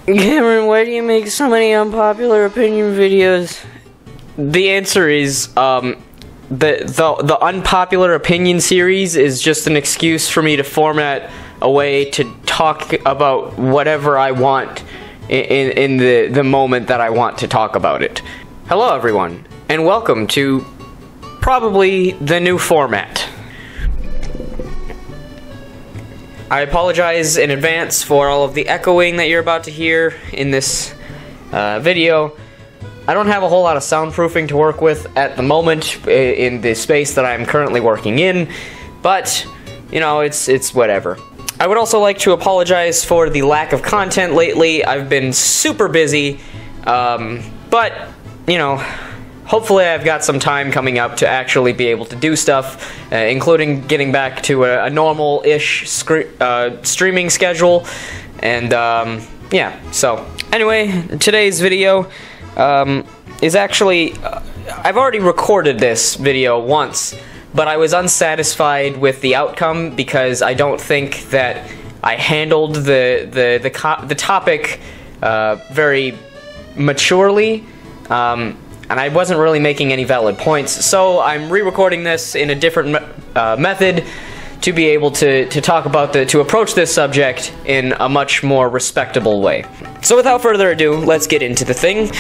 Cameron, why do you make so many unpopular opinion videos? The answer is, the unpopular opinion series is just an excuse for me to format a way to talk about whatever I want in the moment that I want to talk about it. Hello everyone, and welcome to probably the new format. I apologize in advance for all of the echoing that you're about to hear in this video. I don't have a whole lot of soundproofing to work with at the moment in the space that I'm currently working in, but, you know, it's whatever. I would also like to apologize for the lack of content lately. I've been super busy, but, you know, hopefully I've got some time coming up to actually be able to do stuff, including getting back to a normal-ish streaming schedule, and, yeah, so. Anyway, today's video is actually, I've already recorded this video once, but I was unsatisfied with the outcome because I don't think that I handled the topic very maturely, and I wasn't really making any valid points, so I'm re-recording this in a different method to be able to talk about to approach this subject in a much more respectable way. So without further ado, let's get into the thing.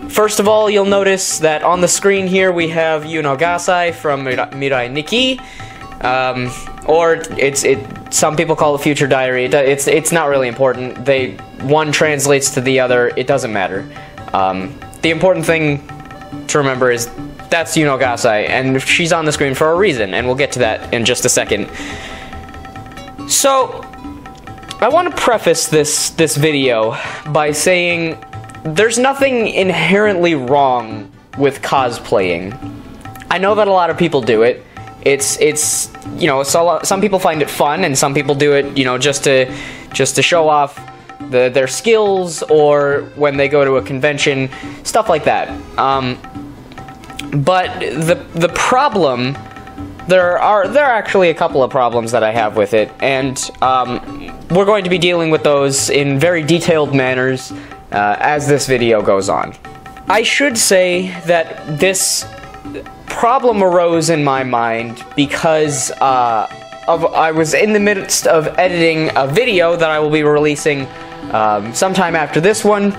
First of all, you'll notice that on the screen here we have Yunogasai from Mirai Nikki, or some people call it Future Diary. It's not really important. One translates to the other. It doesn't matter. The important thing to remember is that's Yunogasai, and she's on the screen for a reason, and we'll get to that in just a second. So, I want to preface this video by saying there's nothing inherently wrong with cosplaying. I know that a lot of people do it. It's you know, some people find it fun, and some people do it, you know, just to show off their skills, or when they go to a convention, stuff like that. But the problem, there are actually a couple of problems that I have with it, and we're going to be dealing with those in very detailed manners as this video goes on. I should say that this problem arose in my mind because I was in the midst of editing a video that I will be releasing sometime after this one,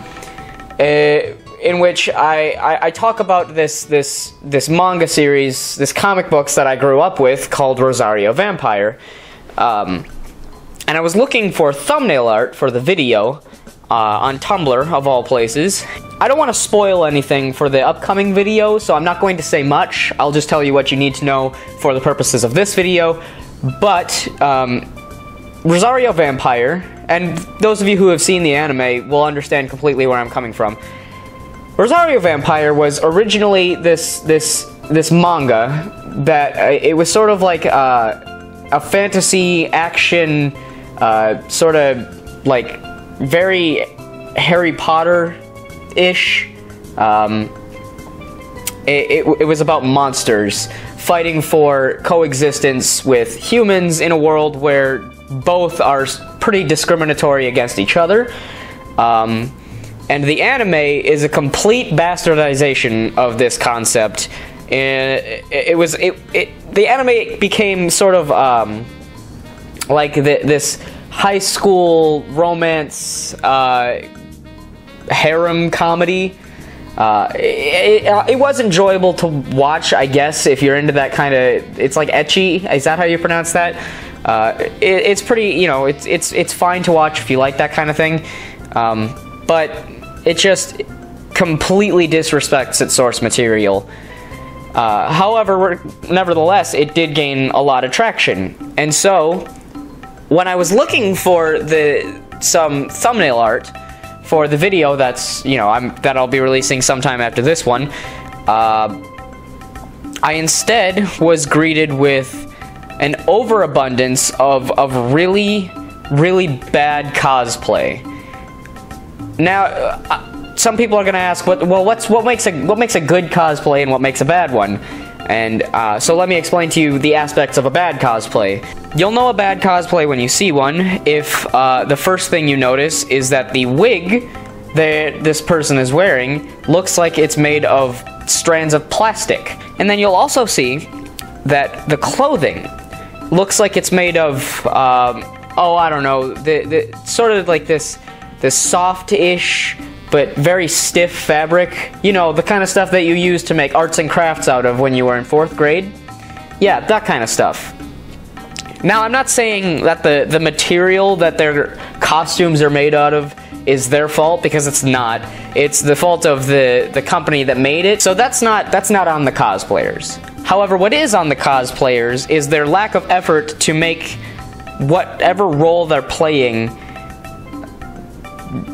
in which I talk about this manga series, this comic books that I grew up with called Rosario Vampire, and I was looking for thumbnail art for the video on Tumblr, of all places. I don't want to spoil anything for the upcoming video, so I'm not going to say much. I'll just tell you what you need to know for the purposes of this video, but Rosario Vampire, and those of you who have seen the anime will understand completely where I'm coming from. Rosario Vampire was originally this manga that it was sort of like a fantasy action, sort of like very Harry Potter-ish. It was about monsters fighting for coexistence with humans in a world where both are pretty discriminatory against each other. And the anime is a complete bastardization of this concept. The anime became sort of like this high school romance harem comedy. It was enjoyable to watch, I guess, if you're into that kind of. It's like ecchi. Is that how you pronounce that? It's pretty, you know, it's fine to watch if you like that kind of thing, but it just completely disrespects its source material. However, nevertheless, it did gain a lot of traction, and so when I was looking for some thumbnail art for the video that I'll be releasing sometime after this one, I instead was greeted with an overabundance of really, really bad cosplay. Now, some people are gonna ask, what makes a good cosplay and what makes a bad one? And so let me explain to you the aspects of a bad cosplay. You'll know a bad cosplay when you see one if the first thing you notice is that the wig that this person is wearing looks like it's made of strands of plastic. And then you'll also see that the clothing looks like it's made of, oh, I don't know, the sort of like this soft-ish but very stiff fabric. You know, the kind of stuff that you use to make arts and crafts out of when you were in 4th grade. Yeah, that kind of stuff. Now, I'm not saying that the material that their costumes are made out of is their fault, because it's not. It's the fault of the company that made it. So that's not on the cosplayers. However, what is on the cosplayers is their lack of effort to make whatever role they're playing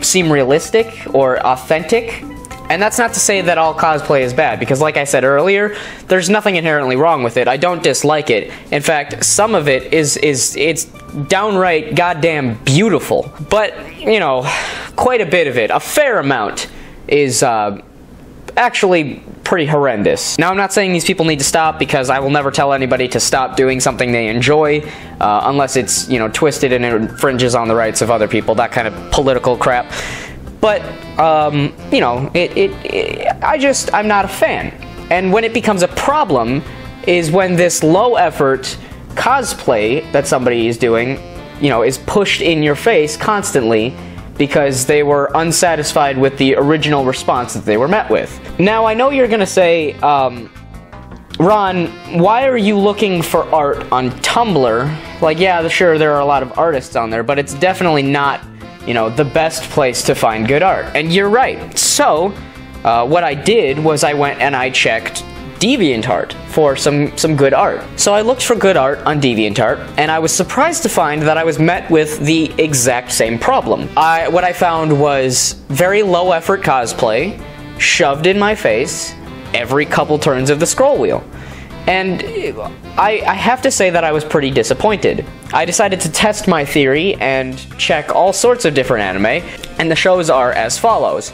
seem realistic or authentic. And that's not to say that all cosplay is bad, because like I said earlier, there's nothing inherently wrong with it. I don't dislike it. In fact, some of it it's downright goddamn beautiful. But, you know, quite a bit of it, a fair amount, is actually pretty horrendous. Now, I'm not saying these people need to stop, because I will never tell anybody to stop doing something they enjoy, unless it's, you know, twisted and infringes on the rights of other people, that kind of political crap. But, you know, I'm not a fan. And when it becomes a problem is when this low-effort cosplay that somebody is doing, you know, is pushed in your face constantly because they were unsatisfied with the original response that they were met with. Now, I know you're gonna say, Ron, why are you looking for art on Tumblr? Like, yeah, sure, there are a lot of artists on there, but it's definitely not, you know, the best place to find good art. And you're right. So, what I did was I went and I checked DeviantArt for some good art. So I looked for good art on DeviantArt, and I was surprised to find that I was met with the exact same problem. What I found was very low-effort cosplay shoved in my face every couple turns of the scroll wheel. And I have to say that I was pretty disappointed. I decided to test my theory and check all sorts of different anime, and the shows are as follows.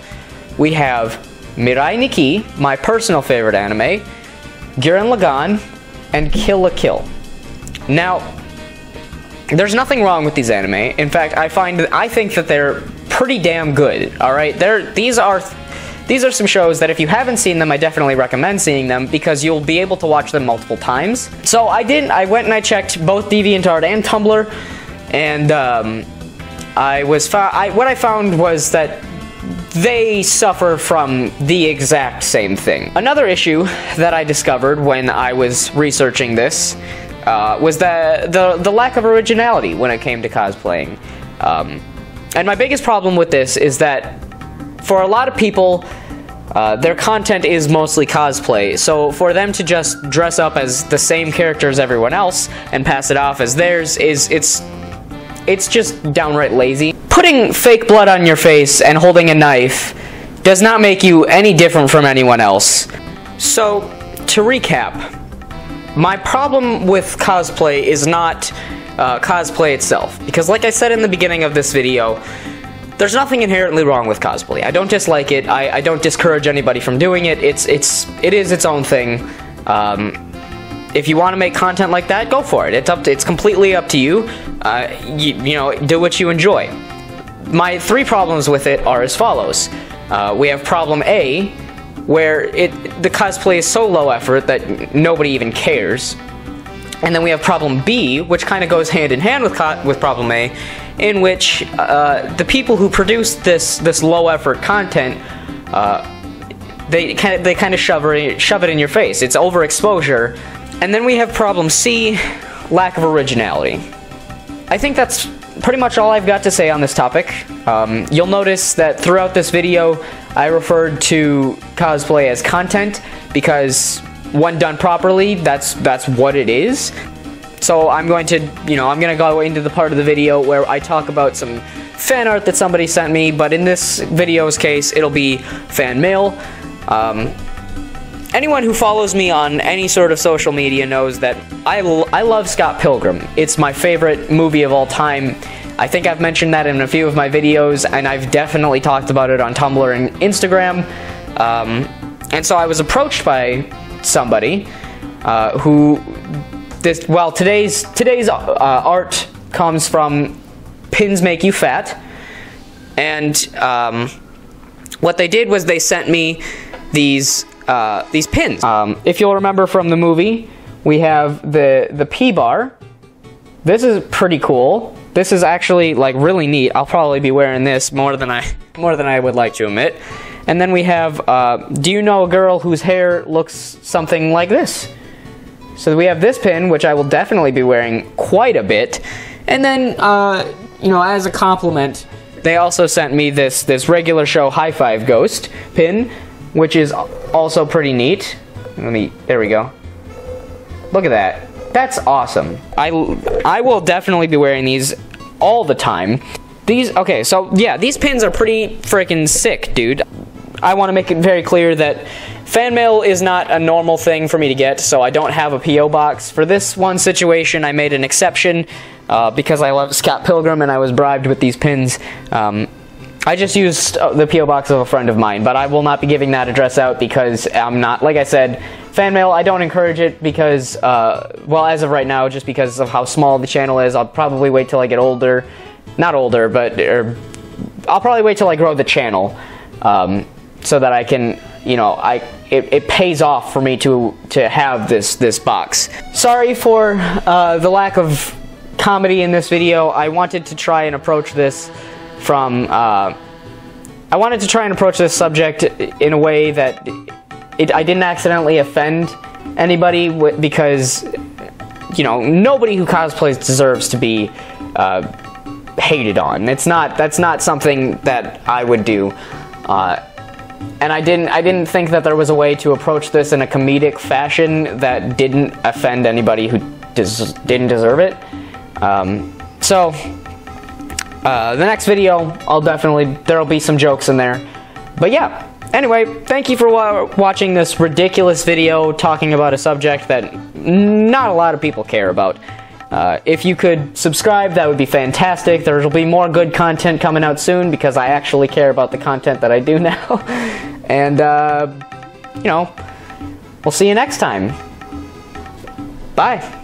We have Mirai Nikki, my personal favorite anime, Gurren Lagann, and Kill la Kill. Now, there's nothing wrong with these anime. In fact, I think that they're pretty damn good, alright? These are some shows that if you haven't seen them, I definitely recommend seeing them, because you'll be able to watch them multiple times. So I went and I checked both DeviantArt and Tumblr, and what I found was that they suffer from the exact same thing. Another issue that I discovered when I was researching this was the lack of originality when it came to cosplaying. And my biggest problem with this is that for a lot of people, their content is mostly cosplay, so for them to just dress up as the same character as everyone else and pass it off as theirs it's just downright lazy. Putting fake blood on your face and holding a knife does not make you any different from anyone else. So, to recap, my problem with cosplay is not cosplay itself, because like I said in the beginning of this video, there's nothing inherently wrong with cosplay. I don't dislike it. I don't discourage anybody from doing it. It is its own thing. If you want to make content like that, go for it. It's completely up to you. You know, do what you enjoy. My 3 problems with it are as follows. We have problem A, where the cosplay is so low effort that nobody even cares. And then we have problem B, which kind of goes hand in hand with problem A, in which the people who produce this low effort content, they kind of shove it in your face. It's overexposure. And then we have problem C, lack of originality. I think that's pretty much all I've got to say on this topic. You'll notice that throughout this video, I referred to cosplay as content, because when done properly, that's what it is. So I'm going to go into the part of the video where I talk about some fan art that somebody sent me, but in this video's case, it'll be fan mail. Anyone who follows me on any sort of social media knows that I love Scott Pilgrim. It's my favorite movie of all time. I think I've mentioned that in a few of my videos, and I've definitely talked about it on Tumblr and Instagram. And so I was approached by somebody today's art comes from Pins Make You Fat, and what they did was they sent me these pins. If you'll remember from the movie, we have the P bar. This is pretty cool. This is actually like really neat. I'll probably be wearing this more than I would like to admit. And then we have, do you know a girl whose hair looks something like this? So we have this pin, which I will definitely be wearing quite a bit. And then, you know, as a compliment, they also sent me this regular show high five ghost pin, which is also pretty neat. There we go. Look at that. That's awesome. I will definitely be wearing these all the time. Okay, so yeah, these pins are pretty freaking sick, dude. I want to make it very clear that fan mail is not a normal thing for me to get, so I don't have a P.O. box. For this one situation, I made an exception because I love Scott Pilgrim and I was bribed with these pins. I just used the P.O. box of a friend of mine, but I will not be giving that address out because I'm not, like I said, fan mail, I don't encourage it because, well, as of right now, just because of how small the channel is, I'll probably wait till I get older. Not older, but I'll probably wait till I grow the channel, so that I can, you know, it pays off for me to have this box. Sorry for the lack of comedy in this video. I wanted to try and approach this from, I wanted to try and approach this subject in a way that I didn't accidentally offend anybody, because, you know, nobody who cosplays deserves to be hated on. That's not something that I would do, and I didn't think that there was a way to approach this in a comedic fashion that didn't offend anybody who didn't deserve it. So the next video, there'll be some jokes in there, but yeah. Anyway, thank you for watching this ridiculous video talking about a subject that not a lot of people care about. If you could subscribe, that would be fantastic. There will be more good content coming out soon because I actually care about the content that I do now. And, you know, we'll see you next time. Bye.